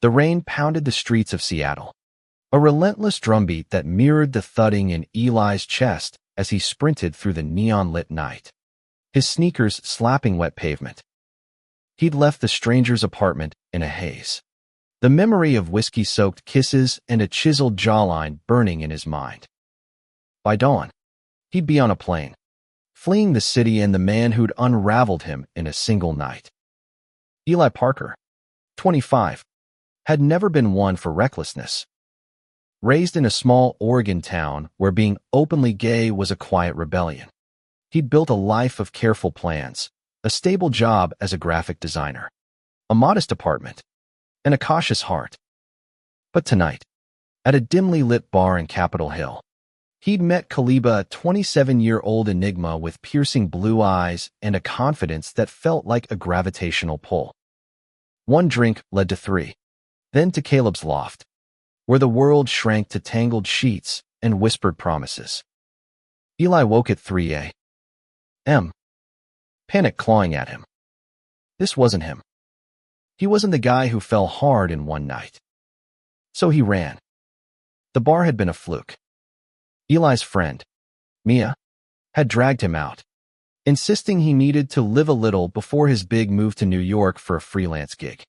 The rain pounded the streets of Seattle, a relentless drumbeat that mirrored the thudding in Eli's chest as he sprinted through the neon-lit night, his sneakers slapping wet pavement. He'd left the stranger's apartment in a haze, the memory of whiskey-soaked kisses and a chiseled jawline burning in his mind. By dawn, he'd be on a plane, fleeing the city and the man who'd unraveled him in a single night. Eli Parker, 25, had never been one for recklessness. Raised in a small Oregon town where being openly gay was a quiet rebellion, he'd built a life of careful plans, a stable job as a graphic designer, a modest apartment, and a cautious heart. But tonight, at a dimly lit bar in Capitol Hill, he'd met Kaliba, a 27-year-old enigma with piercing blue eyes and a confidence that felt like a gravitational pull. One drink led to 3, then to Caleb's loft, where the world shrank to tangled sheets and whispered promises. Eli woke at 3 a.m., panic clawing at him. This wasn't him. He wasn't the guy who fell hard in one night. So he ran. The bar had been a fluke. Eli's friend, Mia, had dragged him out, insisting he needed to live a little before his big move to New York for a freelance gig.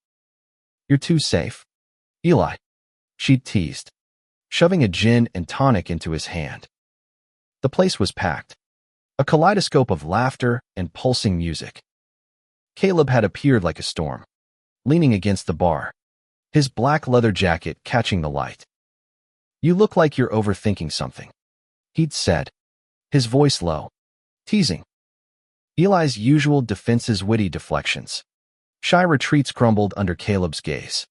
"You're too safe, Eli," she'd teased, shoving a gin and tonic into his hand. The place was packed, a kaleidoscope of laughter and pulsing music. Caleb had appeared like a storm, leaning against the bar, his black leather jacket catching the light. "You look like you're overthinking something," he'd said, his voice low, teasing. Eli's usual defense's witty deflections. Shy retreats crumbled under Caleb's gaze.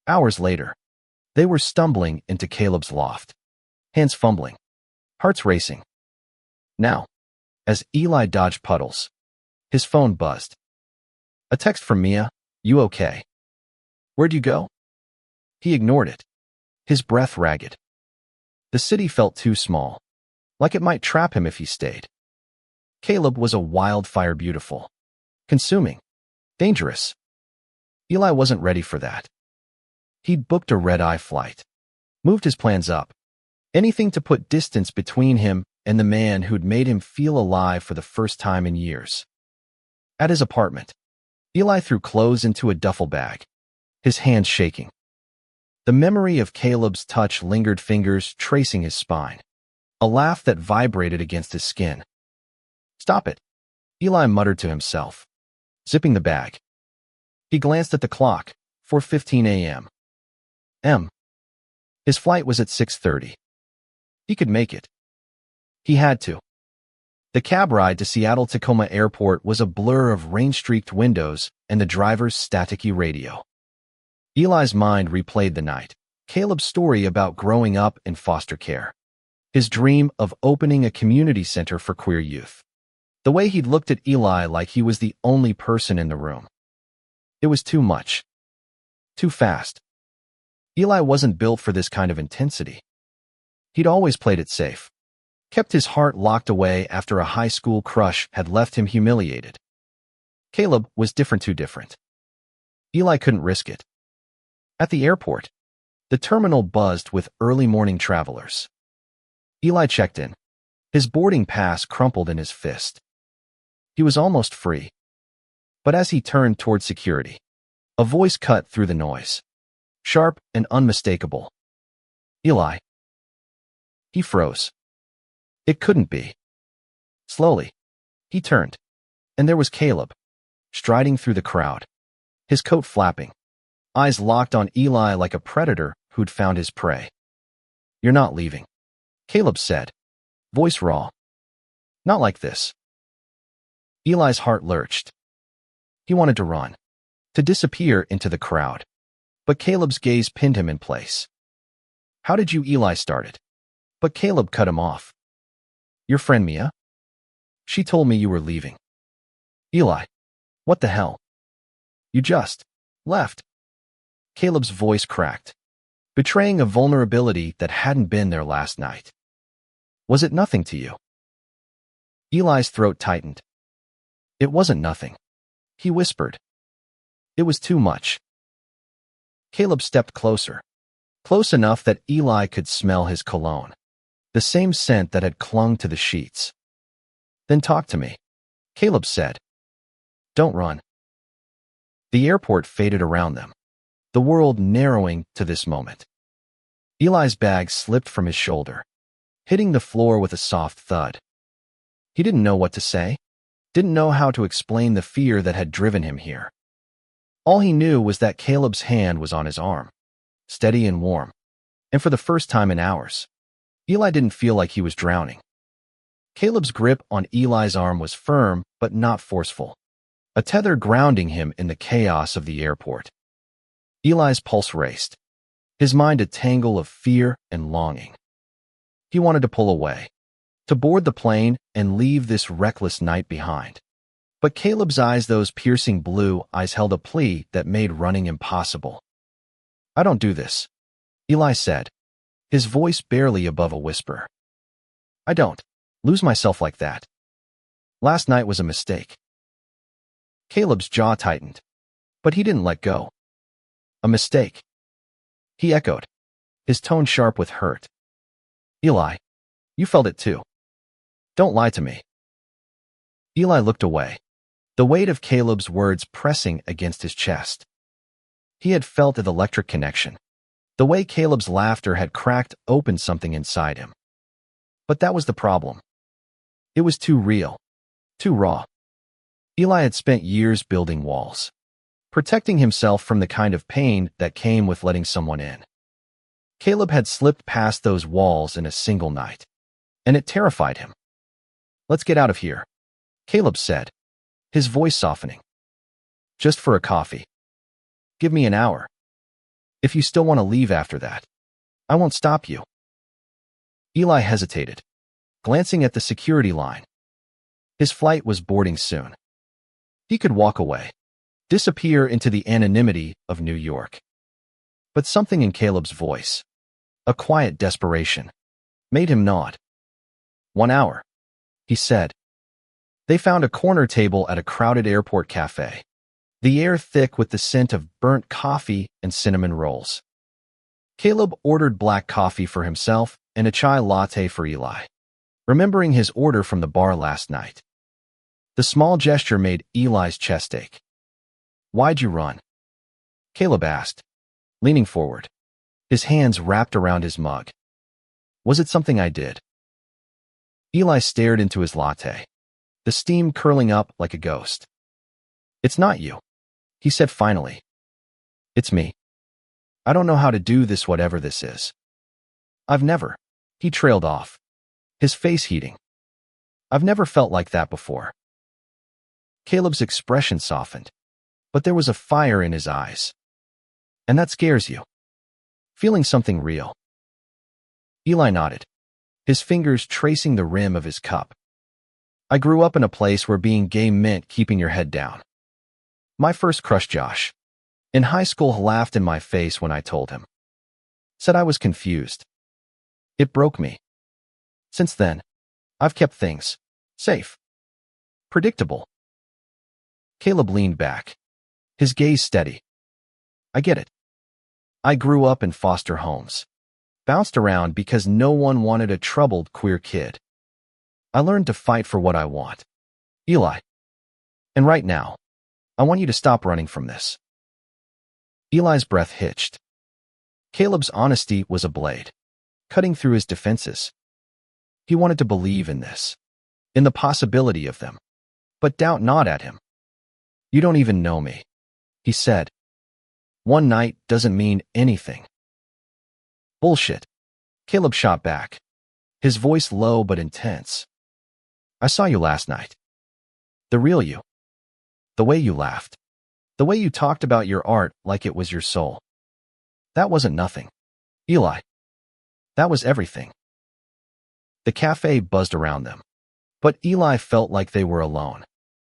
Hours later, they were stumbling into Caleb's loft, hands fumbling, hearts racing. Now, as Eli dodged puddles, his phone buzzed. A text from Mia, "You okay? Where'd you go?" He ignored it, his breath ragged. The city felt too small, like it might trap him if he stayed. Caleb was a wildfire, beautiful, consuming, dangerous. Eli wasn't ready for that. He'd booked a red-eye flight, moved his plans up, anything to put distance between him and the man who'd made him feel alive for the first time in years. At his apartment, Eli threw clothes into a duffel bag, his hands shaking. The memory of Caleb's touch lingered, fingers tracing his spine, a laugh that vibrated against his skin. "Stop it," Eli muttered to himself, zipping the bag. He glanced at the clock, 4:15 a.m. His flight was at 6:30. He could make it. He had to. The cab ride to Seattle-Tacoma Airport was a blur of rain-streaked windows and the driver's staticky radio. Eli's mind replayed the night, Caleb's story about growing up in foster care, his dream of opening a community center for queer youth. The way he'd looked at Eli like he was the only person in the room. It was too much. Too fast. Eli wasn't built for this kind of intensity. He'd always played it safe, kept his heart locked away after a high school crush had left him humiliated. Caleb was different, too different. Eli couldn't risk it. At the airport, the terminal buzzed with early morning travelers. Eli checked in, his boarding pass crumpled in his fist. He was almost free. But as he turned toward security, a voice cut through the noise, sharp and unmistakable. "Eli." He froze. It couldn't be. Slowly, he turned, and there was Caleb, striding through the crowd, his coat flapping, eyes locked on Eli like a predator who'd found his prey. "You're not leaving," Caleb said, voice raw. "Not like this." Eli's heart lurched. He wanted to run, to disappear into the crowd, but Caleb's gaze pinned him in place. "How did you?" Eli started, but Caleb cut him off. "Your friend Mia? She told me you were leaving." "Eli, what the hell? You just left." Caleb's voice cracked, betraying a vulnerability that hadn't been there last night. "Was it nothing to you?" Eli's throat tightened. "It wasn't nothing," he whispered. "It was too much." Caleb stepped closer, close enough that Eli could smell his cologne, the same scent that had clung to the sheets. "Then talk to me," Caleb said. "Don't run." The airport faded around them, the world narrowing to this moment. Eli's bag slipped from his shoulder, hitting the floor with a soft thud. He didn't know what to say, didn't know how to explain the fear that had driven him here. All he knew was that Caleb's hand was on his arm, steady and warm, and for the first time in hours, Eli didn't feel like he was drowning. Caleb's grip on Eli's arm was firm but not forceful, a tether grounding him in the chaos of the airport. Eli's pulse raced, his mind a tangle of fear and longing. He wanted to pull away, to board the plane and leave this reckless night behind. But Caleb's eyes, those piercing blue eyes, held a plea that made running impossible. "I don't do this," Eli said, his voice barely above a whisper. "I don't lose myself like that. Last night was a mistake." Caleb's jaw tightened, but he didn't let go. "A mistake?" he echoed, his tone sharp with hurt. "Eli, you felt it too. Don't lie to me." Eli looked away, the weight of Caleb's words pressing against his chest. He had felt the electric connection, the way Caleb's laughter had cracked open something inside him. But that was the problem. It was too real, too raw. Eli had spent years building walls, protecting himself from the kind of pain that came with letting someone in. Caleb had slipped past those walls in a single night, and it terrified him. "Let's get out of here," Caleb said, his voice softening. "Just for a coffee. Give me an hour. If you still want to leave after that, I won't stop you." Eli hesitated, glancing at the security line. His flight was boarding soon. He could walk away, disappear into the anonymity of New York. But something in Caleb's voice, a quiet desperation, made him nod. "1 hour," he said. They found a corner table at a crowded airport cafe, the air thick with the scent of burnt coffee and cinnamon rolls. Caleb ordered black coffee for himself and a chai latte for Eli, remembering his order from the bar last night. The small gesture made Eli's chest ache. "Why'd you run?" Caleb asked, leaning forward, his hands wrapped around his mug. "Was it something I did?" Eli stared into his latte, the steam curling up like a ghost. "It's not you," he said finally. "It's me. I don't know how to do this, whatever this is. I've never," he trailed off, his face heating. "I've never felt like that before." Caleb's expression softened, but there was a fire in his eyes. "And that scares you? Feeling something real?" Eli nodded, his fingers tracing the rim of his cup. "I grew up in a place where being gay meant keeping your head down. My first crush, Josh, in high school, laughed in my face when I told him. Said I was confused. It broke me. Since then, I've kept things safe, predictable." Caleb leaned back, his gaze steady. "I get it. I grew up in foster homes, bounced around because no one wanted a troubled queer kid. I learned to fight for what I want, Eli. And right now, I want you to stop running from this." Eli's breath hitched. Caleb's honesty was a blade, cutting through his defenses. He wanted to believe in this, in the possibility of them, but doubt gnawed at him. "You don't even know me," he said. "One night doesn't mean anything." "Bullshit," Caleb shot back, his voice low but intense. "I saw you last night. The real you. The way you laughed. The way you talked about your art like it was your soul. That wasn't nothing, Eli. That was everything." The cafe buzzed around them, but Eli felt like they were alone,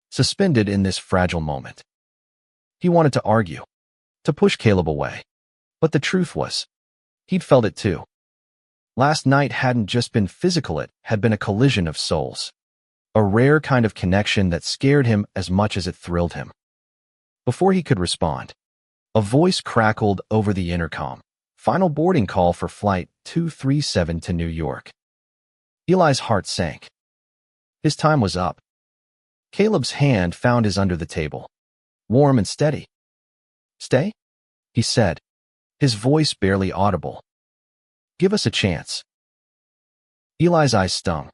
suspended in this fragile moment. He wanted to argue, to push Caleb away, but the truth was, he'd felt it too. Last night hadn't just been physical, it had been a collision of souls, a rare kind of connection that scared him as much as it thrilled him. Before he could respond, A voice crackled over the intercom. Final boarding call for Flight 237 to New York. Eli's heart sank. His time was up. Caleb's hand found his under the table. Warm and steady. "Stay?" he said, his voice barely audible. "Give us a chance." Eli's eyes stung.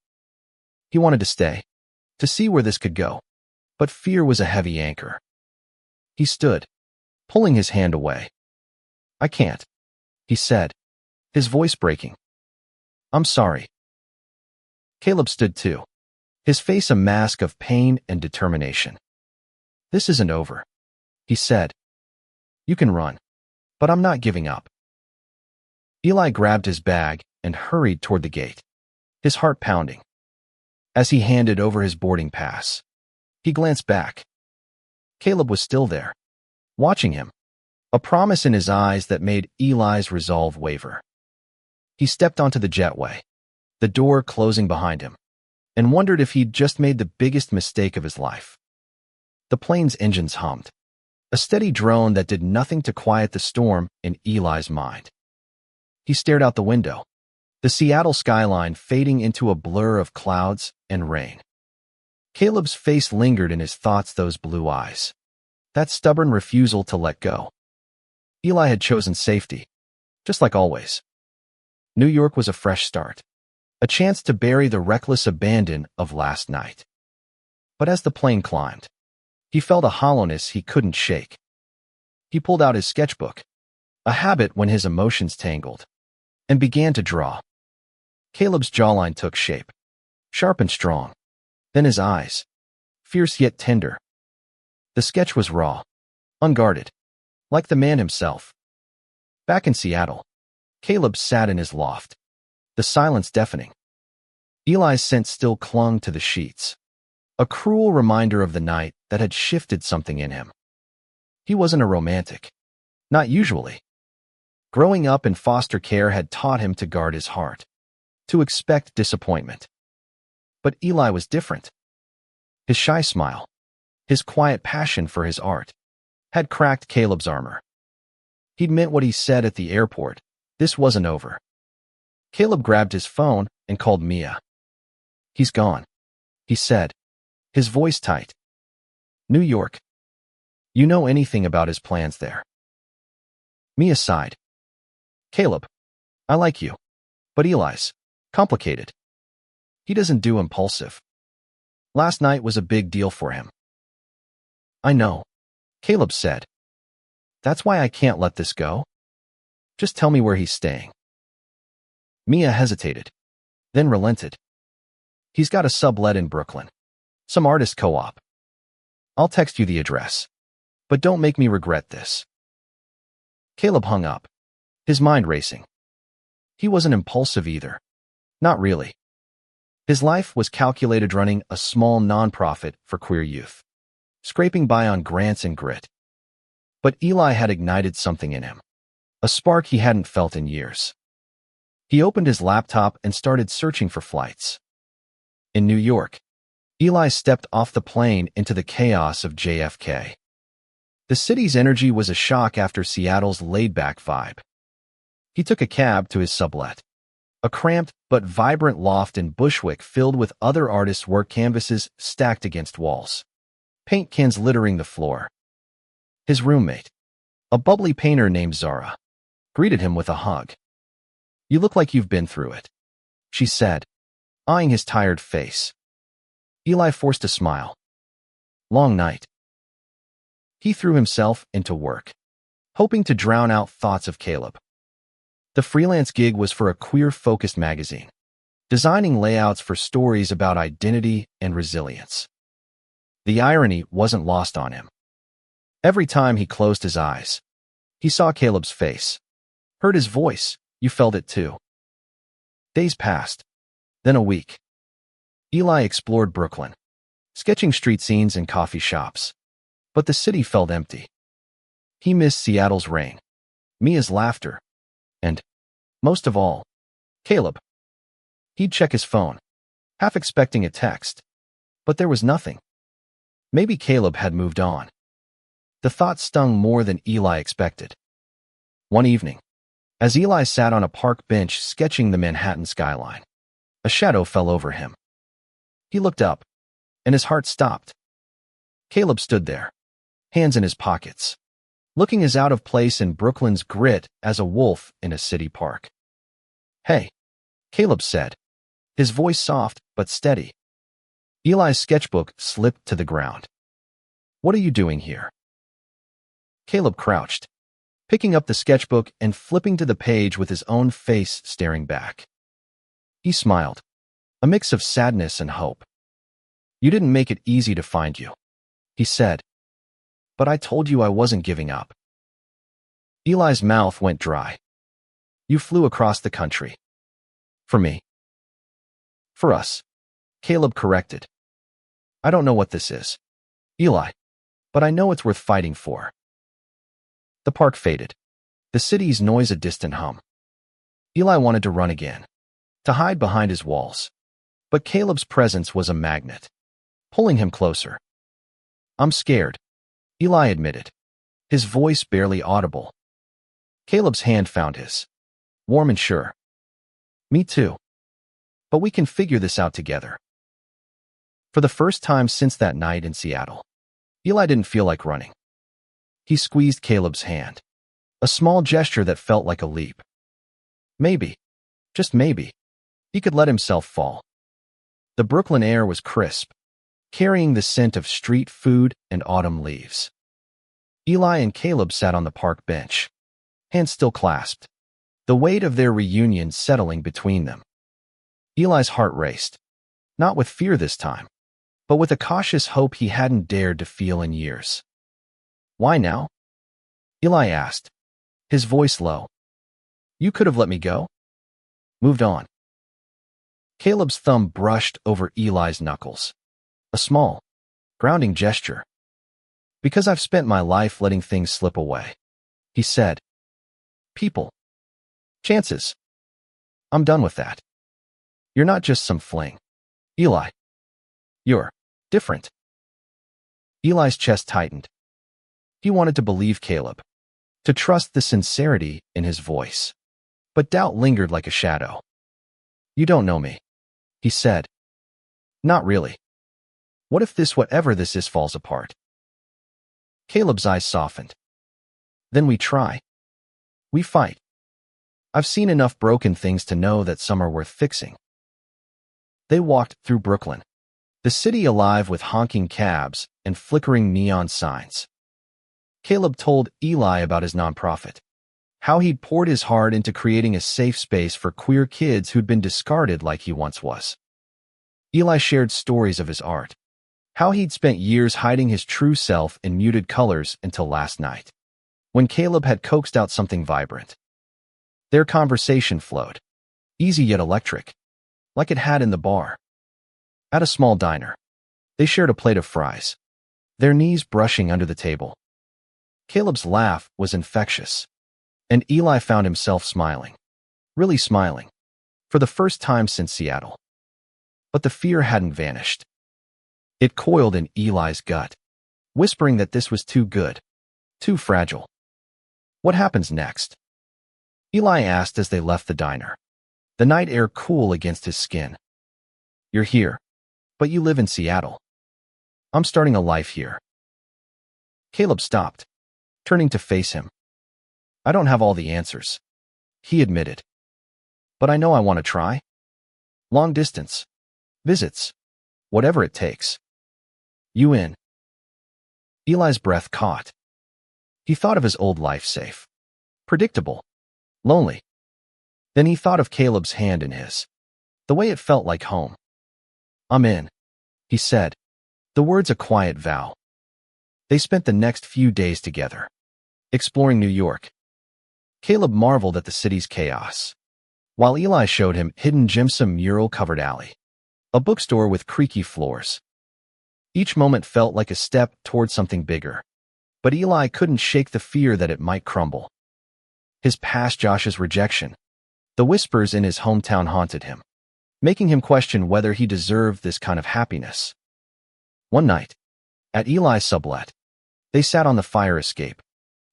He wanted to stay, to see where this could go, but fear was a heavy anchor. He stood, pulling his hand away. "I can't," he said, his voice breaking. "I'm sorry." Caleb stood too, his face a mask of pain and determination. "This isn't over," he said. "You can run, but I'm not giving up." Eli grabbed his bag and hurried toward the gate, his heart pounding. As he handed over his boarding pass, he glanced back. Caleb was still there, watching him, a promise in his eyes that made Eli's resolve waver. He stepped onto the jetway, the door closing behind him, and wondered if he'd just made the biggest mistake of his life. The plane's engines hummed, a steady drone that did nothing to quiet the storm in Eli's mind. He stared out the window, the Seattle skyline fading into a blur of clouds and rain. Caleb's face lingered in his thoughts, those blue eyes, that stubborn refusal to let go. Eli had chosen safety, just like always. New York was a fresh start, a chance to bury the reckless abandon of last night. But as the plane climbed, he felt a hollowness he couldn't shake. He pulled out his sketchbook, a habit when his emotions tangled, and began to draw. Caleb's jawline took shape, sharp and strong. Then his eyes, fierce yet tender. The sketch was raw, unguarded, like the man himself. Back in Seattle, Caleb sat in his loft, the silence deafening. Eli's scent still clung to the sheets, a cruel reminder of the night that had shifted something in him. He wasn't a romantic, not usually. Growing up in foster care had taught him to guard his heart, to expect disappointment. But Eli was different. His shy smile, his quiet passion for his art, had cracked Caleb's armor. He'd meant what he said at the airport. This wasn't over. Caleb grabbed his phone and called Mia. "He's gone," he said, his voice tight. "New York. You know anything about his plans there?" Mia sighed. "Caleb, I like you, but Eli's complicated. He doesn't do impulsive. Last night was a big deal for him." "I know," Caleb said. "That's why I can't let this go. Just tell me where he's staying." Mia hesitated, then relented. "He's got a sublet in Brooklyn, some artist co-op. I'll text you the address, but don't make me regret this." Caleb hung up, his mind racing. He wasn't impulsive either. Not really. His life was calculated running a small nonprofit for queer youth, scraping by on grants and grit. But Eli had ignited something in him, a spark he hadn't felt in years. He opened his laptop and started searching for flights. In New York, Eli stepped off the plane into the chaos of JFK. The city's energy was a shock after Seattle's laid-back vibe. He took a cab to his sublet, a cramped but vibrant loft in Bushwick filled with other artists' work canvases stacked against walls, paint cans littering the floor. His roommate, a bubbly painter named Zara, greeted him with a hug. "You look like you've been through it," she said, eyeing his tired face. Eli forced a smile. "Long night." He threw himself into work, hoping to drown out thoughts of Caleb. The freelance gig was for a queer-focused magazine, designing layouts for stories about identity and resilience. The irony wasn't lost on him. Every time he closed his eyes, he saw Caleb's face, heard his voice. You felt it too. Days passed, then a week. Eli explored Brooklyn, sketching street scenes and coffee shops, but the city felt empty. He missed Seattle's rain, Mia's laughter, and, most of all, Caleb. He'd check his phone, half expecting a text, but there was nothing. Maybe Caleb had moved on. The thought stung more than Eli expected. One evening, as Eli sat on a park bench sketching the Manhattan skyline, a shadow fell over him. He looked up, and his heart stopped. Caleb stood there, hands in his pockets, looking as out of place in Brooklyn's grit as a wolf in a city park. "Hey," Caleb said, his voice soft but steady. Eli's sketchbook slipped to the ground. "What are you doing here?" Caleb crouched, picking up the sketchbook and flipping to the page with his own face staring back. He smiled, a mix of sadness and hope. "You didn't make it easy to find you," he said. "But I told you I wasn't giving up." Eli's mouth went dry. "You flew across the country. For me." "For us," Caleb corrected. "I don't know what this is, Eli, but I know it's worth fighting for." The park faded, the city's noise a distant hum. Eli wanted to run again, to hide behind his walls. But Caleb's presence was a magnet, pulling him closer. "I'm scared," Eli admitted, his voice barely audible. Caleb's hand found his, warm and sure. "Me too. But we can figure this out together." For the first time since that night in Seattle, Eli didn't feel like running. He squeezed Caleb's hand, a small gesture that felt like a leap. Maybe, just maybe, he could let himself fall. The Brooklyn air was crisp, carrying the scent of street food and autumn leaves. Eli and Caleb sat on the park bench, hands still clasped, the weight of their reunion settling between them. Eli's heart raced, not with fear this time, but with a cautious hope he hadn't dared to feel in years. "Why now?" Eli asked, his voice low. "You could have let me go. Moved on." Caleb's thumb brushed over Eli's knuckles, a small, grounding gesture. "Because I've spent my life letting things slip away," he said. "People. Chances. I'm done with that. You're not just some fling, Eli. You're different." Eli's chest tightened. He wanted to believe Caleb, to trust the sincerity in his voice. But doubt lingered like a shadow. "You don't know me," he said. "Not really. What if whatever this is falls apart?" Caleb's eyes softened. "Then we try. We fight. I've seen enough broken things to know that some are worth fixing." They walked through Brooklyn, the city alive with honking cabs and flickering neon signs. Caleb told Eli about his nonprofit, how he'd poured his heart into creating a safe space for queer kids who'd been discarded like he once was. Eli shared stories of his art, how he'd spent years hiding his true self in muted colors until last night, when Caleb had coaxed out something vibrant. Their conversation flowed, easy yet electric, like it had in the bar. At a small diner, they shared a plate of fries, their knees brushing under the table. Caleb's laugh was infectious, and Eli found himself smiling, really smiling, for the first time since Seattle. But the fear hadn't vanished. It coiled in Eli's gut, whispering that this was too good, too fragile. "What happens next?" Eli asked as they left the diner, the night air cool against his skin. "You're here, but you live in Seattle. I'm starting a life here." Caleb stopped, turning to face him. "I don't have all the answers," he admitted. "But I know I want to try. Long distance, visits, whatever it takes. You in?" Eli's breath caught. He thought of his old life, safe, predictable, lonely. Then he thought of Caleb's hand in his, the way it felt like home. "I'm in," he said, the words a quiet vow. They spent the next few days together, exploring New York. Caleb marveled at the city's chaos, while Eli showed him hidden gems, a mural-covered alley, a bookstore with creaky floors. Each moment felt like a step toward something bigger, but Eli couldn't shake the fear that it might crumble. His past, Josh's rejection, the whispers in his hometown haunted him, making him question whether he deserved this kind of happiness. One night, at Eli's sublet, They sat on the fire escape,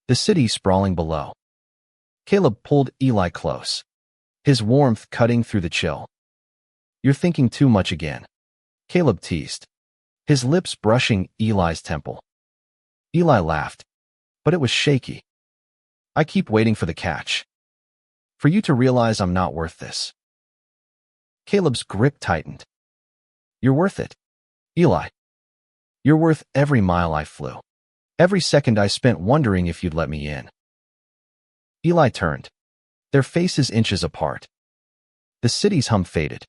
the city sprawling below. Caleb pulled Eli close, his warmth cutting through the chill. "You're thinking too much again," Caleb teased, his lips brushing Eli's temple. Eli laughed, but it was shaky. "I keep waiting for the catch. For you to realize I'm not worth this." Caleb's grip tightened. "You're worth it, Eli. You're worth every mile I flew, every second I spent wondering if you'd let me in." Eli turned, their faces inches apart. The city's hum faded,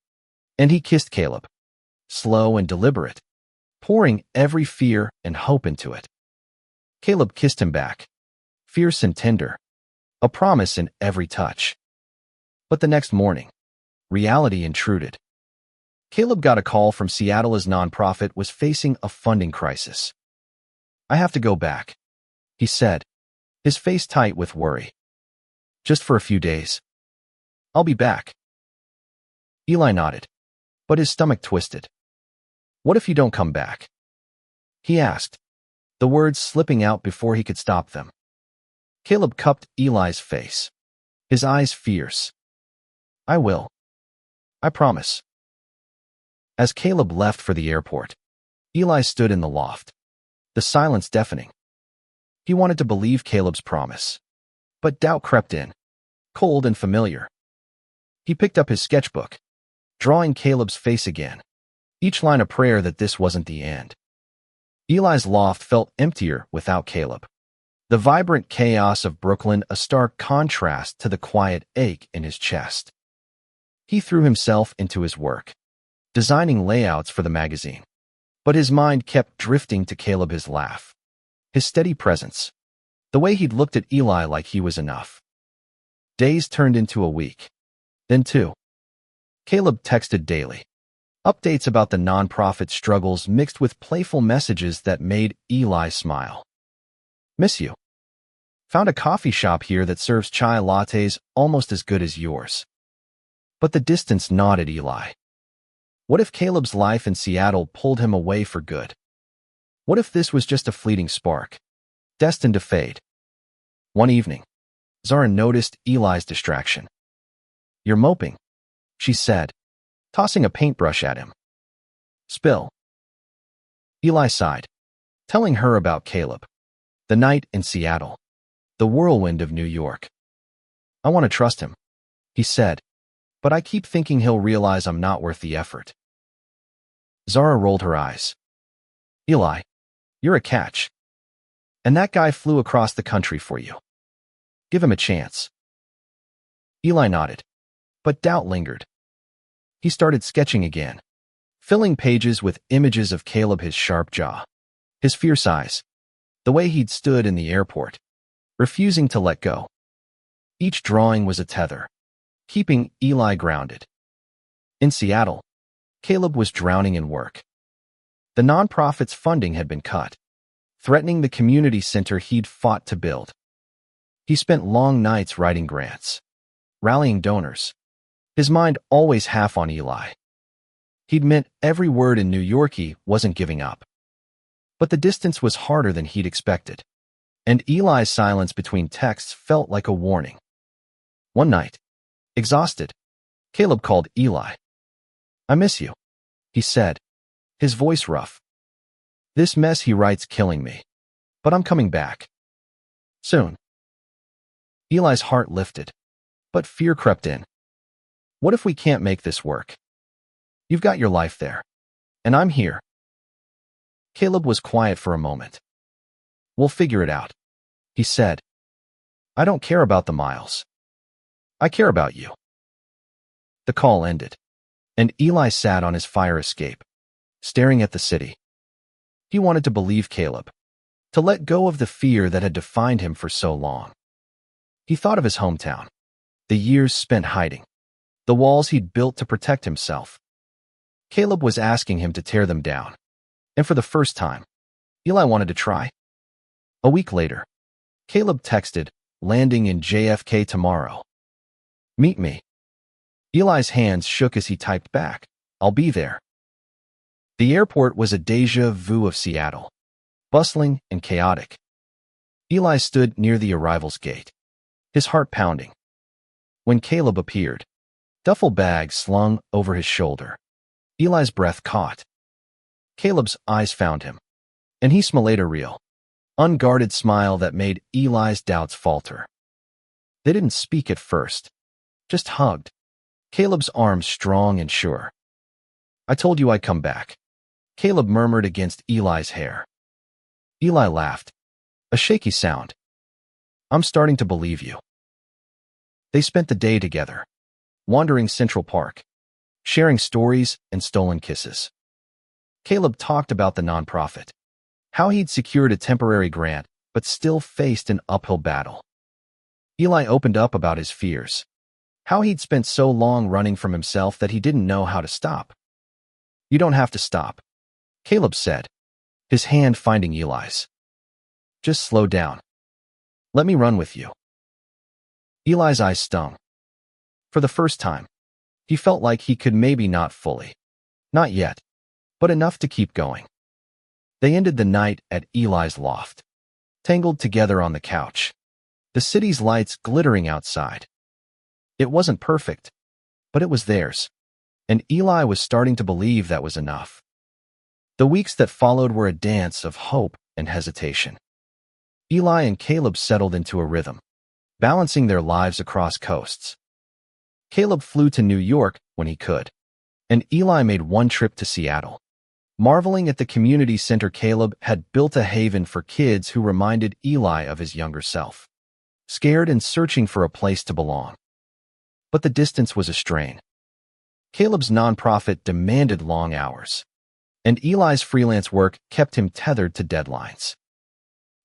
and he kissed Caleb, slow and deliberate, pouring every fear and hope into it. Caleb kissed him back, fierce and tender, a promise in every touch. But the next morning, reality intruded. Caleb got a call from Seattle. His nonprofit was facing a funding crisis. "I have to go back," he said, his face tight with worry. "Just for a few days. I'll be back." Eli nodded, but his stomach twisted. "What if you don't come back?" he asked, the words slipping out before he could stop them. Caleb cupped Eli's face, his eyes fierce. "I will. I promise." As Caleb left for the airport, Eli stood in the loft, the silence deafening. He wanted to believe Caleb's promise, but doubt crept in, cold and familiar. He picked up his sketchbook, drawing Caleb's face again, each line a prayer that this wasn't the end. Eli's loft felt emptier without Caleb, the vibrant chaos of Brooklyn a stark contrast to the quiet ache in his chest. He threw himself into his work, designing layouts for the magazine, but his mind kept drifting to Caleb, his laugh, his steady presence, the way he'd looked at Eli like he was enough. Days turned into a week, then two. Caleb texted daily, updates about the nonprofit struggles mixed with playful messages that made Eli smile. "Miss you. Found a coffee shop here that serves chai lattes almost as good as yours." But the distance gnawed Eli. What if Caleb's life in Seattle pulled him away for good? What if this was just a fleeting spark, destined to fade? One evening, Zara noticed Eli's distraction. "You're moping," she said, tossing a paintbrush at him. "Spill." Eli sighed, telling her about Caleb, the night in Seattle, the whirlwind of New York. "I want to trust him," he said, "but I keep thinking he'll realize I'm not worth the effort." Zara rolled her eyes. "Eli, you're a catch. And that guy flew across the country for you. Give him a chance." Eli nodded, but doubt lingered. He started sketching again, filling pages with images of Caleb, his sharp jaw, his fierce eyes, the way he'd stood in the airport, refusing to let go. Each drawing was a tether, keeping Eli grounded. In Seattle, Caleb was drowning in work. The nonprofit's funding had been cut, threatening the community center he'd fought to build. He spent long nights writing grants, rallying donors, his mind always half on Eli. He'd meant every word in New Yorkie wasn't giving up. But the distance was harder than he'd expected, and Eli's silence between texts felt like a warning. One night, exhausted, Caleb called Eli. "I miss you," he said, his voice rough. "This mess he writes killing me, but I'm coming back. Soon." Eli's heart lifted, but fear crept in. What if we can't make this work? You've got your life there, and I'm here. Caleb was quiet for a moment. "We'll figure it out," he said. "I don't care about the miles. I care about you." The call ended, and Eli sat on his fire escape, staring at the city. He wanted to believe Caleb, to let go of the fear that had defined him for so long. He thought of his hometown, the years spent hiding, the walls he'd built to protect himself. Caleb was asking him to tear them down, and for the first time, Eli wanted to try. A week later, Caleb texted, "Landing in JFK tomorrow. Meet me." Eli's hands shook as he typed back, "I'll be there." The airport was a déjà vu of Seattle, bustling and chaotic, Eli stood near the arrival's gate, his heart pounding. When Caleb appeared, duffel bag slung over his shoulder, Eli's breath caught. Caleb's eyes found him, and he smiled a real, unguarded smile that made Eli's doubts falter. They didn't speak at first, just hugged, Caleb's arms strong and sure. "I told you I'd come back," Caleb murmured against Eli's hair. Eli laughed, a shaky sound. "I'm starting to believe you." They spent the day together, wandering Central Park, sharing stories and stolen kisses. Caleb talked about the nonprofit, how he'd secured a temporary grant but still faced an uphill battle. Eli opened up about his fears, how he'd spent so long running from himself that he didn't know how to stop. "You don't have to stop," Caleb said, his hand finding Eli's. "Just slow down. Let me run with you." Eli's eyes stung. For the first time, he felt like he could maybe not fully. Not yet, but enough to keep going. They ended the night at Eli's loft, tangled together on the couch, the city's lights glittering outside. It wasn't perfect, but it was theirs, and Eli was starting to believe that was enough. The weeks that followed were a dance of hope and hesitation. Eli and Caleb settled into a rhythm, balancing their lives across coasts. Caleb flew to New York when he could, and Eli made one trip to Seattle. Marveling at the community center Caleb had built a haven for kids who reminded Eli of his younger self, scared and searching for a place to belong. But the distance was a strain. Caleb's nonprofit demanded long hours, and Eli's freelance work kept him tethered to deadlines.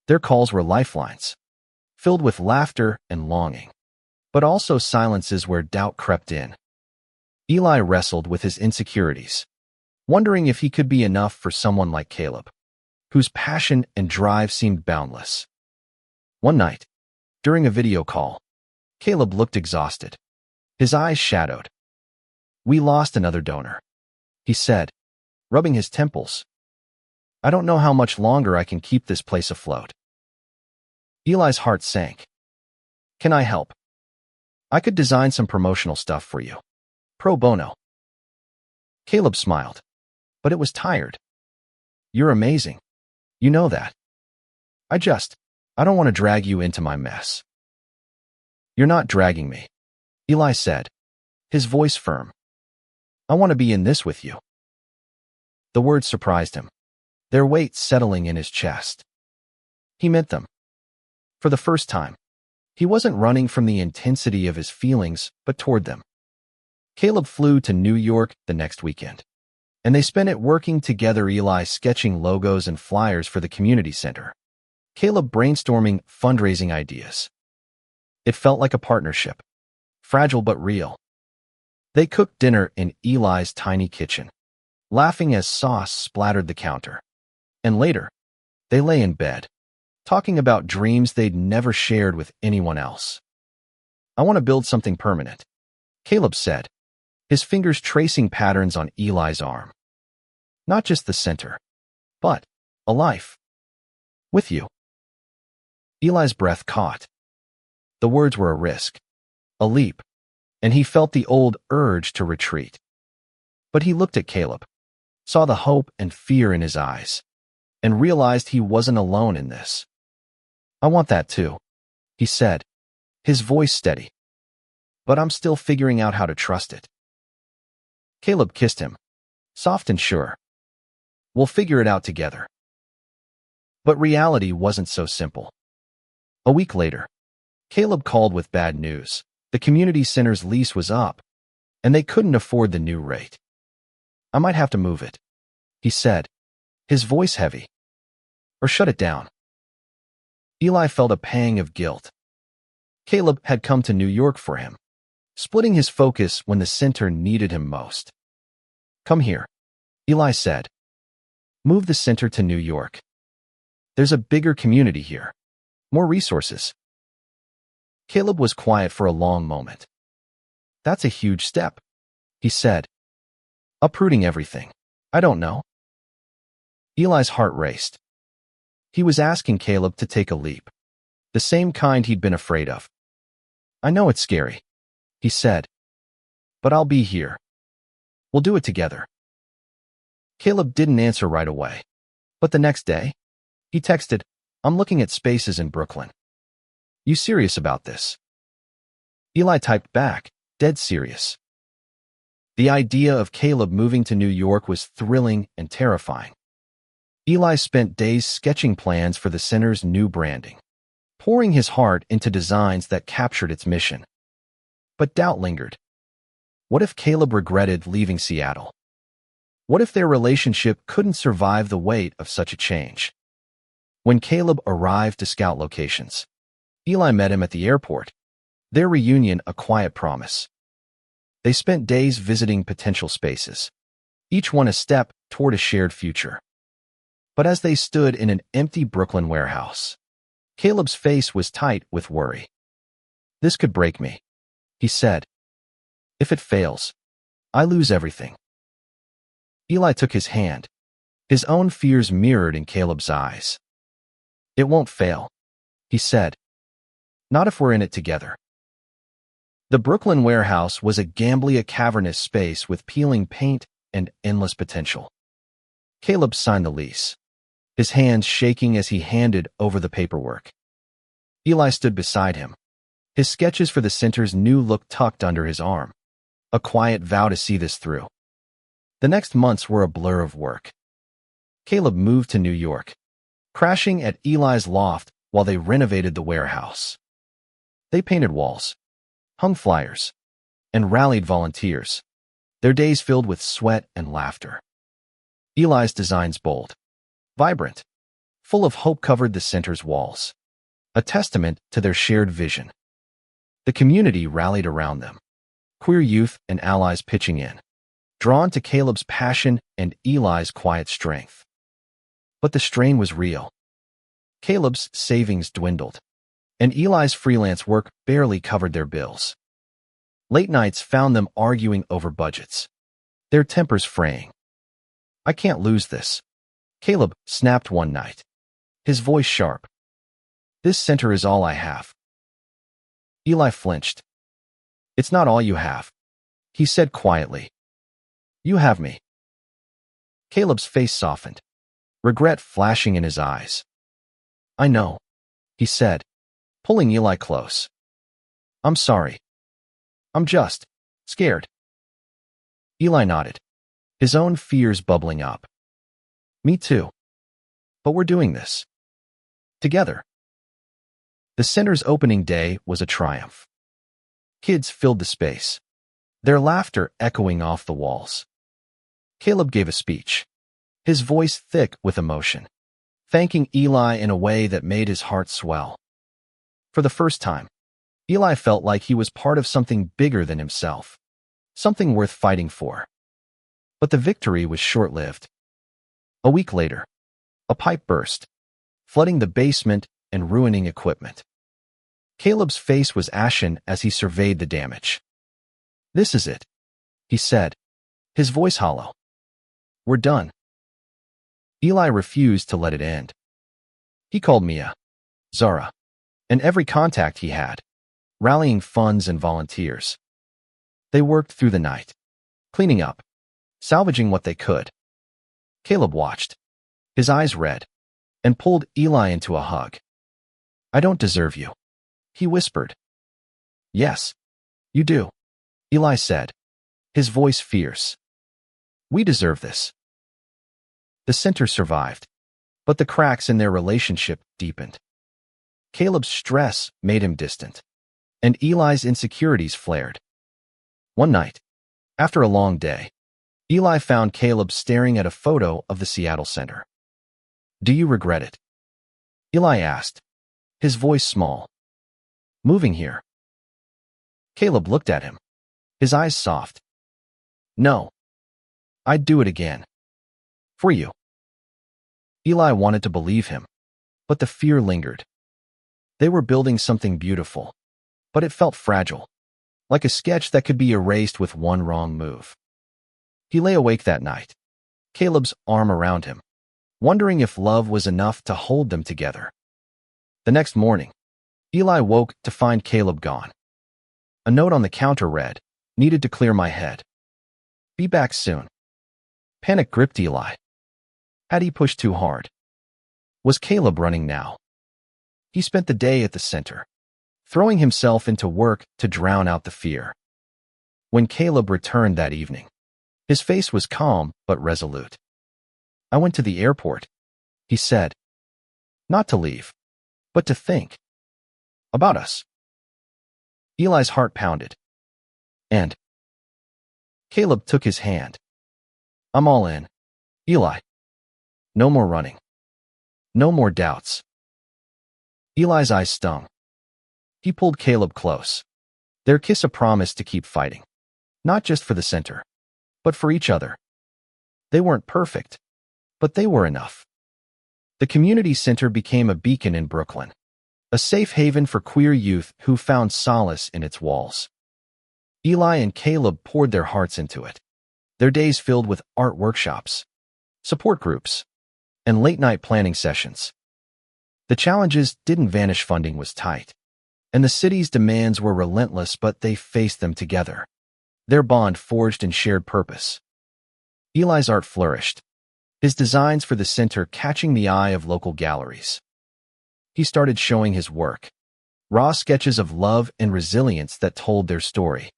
Their calls were lifelines, filled with laughter and longing, but also silences where doubt crept in. Eli wrestled with his insecurities, wondering if he could be enough for someone like Caleb, whose passion and drive seemed boundless. One night, during a video call, Caleb looked exhausted, his eyes shadowed. "We lost another donor," he said, rubbing his temples. "I don't know how much longer I can keep this place afloat." Eli's heart sank. "Can I help? I could design some promotional stuff for you. Pro bono." Caleb smiled, but it was tired. "You're amazing. You know that. I don't want to drag you into my mess." "You're not dragging me," Eli said, his voice firm. "I want to be in this with you." The words surprised him, their weight settling in his chest. He meant them. For the first time, he wasn't running from the intensity of his feelings, but toward them. Caleb flew to New York the next weekend, and they spent it working together, Eli sketching logos and flyers for the community center, Caleb brainstorming fundraising ideas. It felt like a partnership, fragile but real. They cooked dinner in Eli's tiny kitchen, laughing as sauce splattered the counter. And later, they lay in bed, talking about dreams they'd never shared with anyone else. "I want to build something permanent," Caleb said, his fingers tracing patterns on Eli's arm. "Not just the center, but a life. With you." Eli's breath caught. The words were a risk, a leap, and he felt the old urge to retreat. But he looked at Caleb, saw the hope and fear in his eyes, and realized he wasn't alone in this. "I want that too," he said, his voice steady. "But I'm still figuring out how to trust it." Caleb kissed him, soft and sure. "We'll figure it out together." But reality wasn't so simple. A week later, Caleb called with bad news. The community center's lease was up, and they couldn't afford the new rate. "I might have to move it," he said, his voice heavy. "Or shut it down." Eli felt a pang of guilt. Caleb had come to New York for him, splitting his focus when the center needed him most. "Come here," Eli said. "Move the center to New York. There's a bigger community here, more resources." Caleb was quiet for a long moment. "That's a huge step," he said. "Uprooting everything. I don't know." Eli's heart raced. He was asking Caleb to take a leap, the same kind he'd been afraid of. "I know it's scary," he said, "but I'll be here. We'll do it together." Caleb didn't answer right away, but the next day, he texted, "I'm looking at spaces in Brooklyn. You serious about this?" Eli typed back, "Dead serious." The idea of Caleb moving to New York was thrilling and terrifying. Eli spent days sketching plans for the center's new branding, pouring his heart into designs that captured its mission. But doubt lingered. What if Caleb regretted leaving Seattle? What if their relationship couldn't survive the weight of such a change? When Caleb arrived to scout locations, Eli met him at the airport, their reunion a quiet promise. They spent days visiting potential spaces, each one a step toward a shared future. But as they stood in an empty Brooklyn warehouse, Caleb's face was tight with worry. "This could break me," he said. "If it fails, I lose everything." Eli took his hand, his own fears mirrored in Caleb's eyes. "It won't fail," he said. "Not if we're in it together." The Brooklyn warehouse was a cavernous space with peeling paint and endless potential. Caleb signed the lease, his hands shaking as he handed over the paperwork. Eli stood beside him, his sketches for the center's new look tucked under his arm, a quiet vow to see this through. The next months were a blur of work. Caleb moved to New York, crashing at Eli's loft while they renovated the warehouse. They painted walls, hung flyers, and rallied volunteers, their days filled with sweat and laughter. Eli's designs bold, vibrant, full of hope covered the center's walls, a testament to their shared vision. The community rallied around them, queer youth and allies pitching in, drawn to Caleb's passion and Eli's quiet strength. But the strain was real. Caleb's savings dwindled, and Eli's freelance work barely covered their bills. Late nights found them arguing over budgets, their tempers fraying. "I can't lose this," Caleb snapped one night, his voice sharp. "This center is all I have." Eli flinched. "It's not all you have," he said quietly. "You have me." Caleb's face softened, regret flashing in his eyes. "I know," he said, pulling Eli close. "I'm sorry. I'm just scared." Eli nodded, his own fears bubbling up. "Me too. But we're doing this together." The center's opening day was a triumph. Kids filled the space, their laughter echoing off the walls. Caleb gave a speech, his voice thick with emotion, thanking Eli in a way that made his heart swell. For the first time, Eli felt like he was part of something bigger than himself, something worth fighting for. But the victory was short-lived. A week later, a pipe burst, flooding the basement and ruining equipment. Caleb's face was ashen as he surveyed the damage. "This is it," he said, his voice hollow. "We're done." Eli refused to let it end. He called Mia, Zara, and every contact he had, rallying funds and volunteers. They worked through the night, cleaning up, salvaging what they could. Caleb watched, his eyes red, and pulled Eli into a hug. "I don't deserve you," he whispered. "Yes, you do," Eli said, his voice fierce. "We deserve this." The center survived, but the cracks in their relationship deepened. Caleb's stress made him distant, and Eli's insecurities flared. One night, after a long day, Eli found Caleb staring at a photo of the Seattle Center. "Do you regret it?" Eli asked, his voice small. "Moving here?" Caleb looked at him, his eyes soft. "No. I'd do it again. For you." Eli wanted to believe him, but the fear lingered. They were building something beautiful, but it felt fragile, like a sketch that could be erased with one wrong move. He lay awake that night, Caleb's arm around him, wondering if love was enough to hold them together. The next morning, Eli woke to find Caleb gone. A note on the counter read, "Needed to clear my head. Be back soon." Panic gripped Eli. Had he pushed too hard? Was Caleb running now? He spent the day at the center, throwing himself into work to drown out the fear. When Caleb returned that evening, his face was calm but resolute. "I went to the airport," he said. "Not to leave, but to think. About us." Eli's heart pounded. "And?" Caleb took his hand. "I'm all in, Eli. No more running. No more doubts." Eli's eyes stung. He pulled Caleb close. Their kiss a promise to keep fighting. Not just for the center, but for each other. They weren't perfect, but they were enough. The community center became a beacon in Brooklyn, a safe haven for queer youth who found solace in its walls. Eli and Caleb poured their hearts into it, their days filled with art workshops, support groups, and late-night planning sessions. The challenges didn't vanish. Funding was tight, and the city's demands were relentless, but they faced them together, their bond forged in shared purpose. Eli's art flourished, his designs for the center catching the eye of local galleries. He started showing his work, raw sketches of love and resilience that told their story.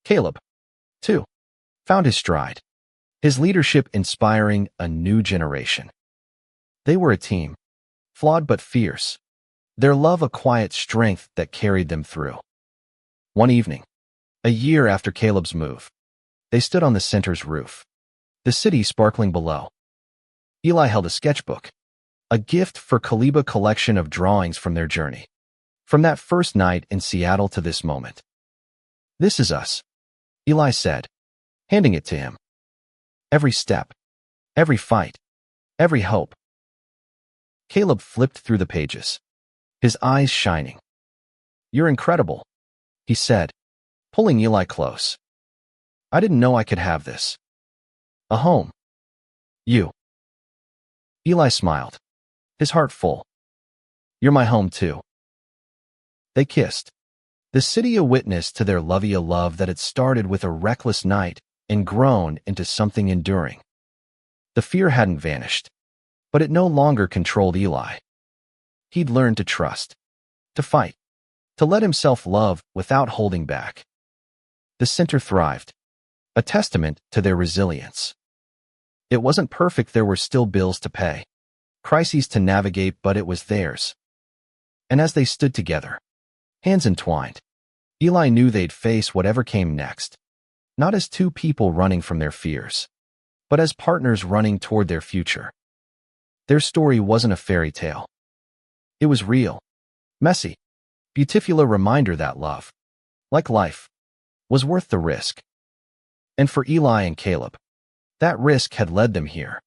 Caleb, too, found his stride, his leadership inspiring a new generation. They were a team, flawed but fierce, their love a quiet strength that carried them through. One evening, a year after Caleb's move, they stood on the center's roof, the city sparkling below. Eli held a sketchbook, a gift for Kaliba collection of drawings from their journey, from that first night in Seattle to this moment. "This is us," Eli said, handing it to him. "Every step, every fight, every hope." Caleb flipped through the pages, his eyes shining. "You're incredible," he said, pulling Eli close. "I didn't know I could have this. A home. You." Eli smiled, his heart full. "You're my home too." They kissed, the city a witness to their lovey, a love that had started with a reckless night and grown into something enduring. The fear hadn't vanished, but it no longer controlled Eli. He'd learned to trust, to fight, to let himself love without holding back. The center thrived, a testament to their resilience. It wasn't perfect. There were still bills to pay, crises to navigate, but it was theirs. And as they stood together, hands entwined, Eli knew they'd face whatever came next, not as two people running from their fears, but as partners running toward their future. Their story wasn't a fairy tale. It was real, messy, beautiful, a reminder that love, like life, was worth the risk. And for Eli and Caleb, that risk had led them here,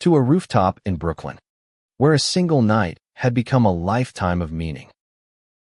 to a rooftop in Brooklyn, where a single night had become a lifetime of meaning.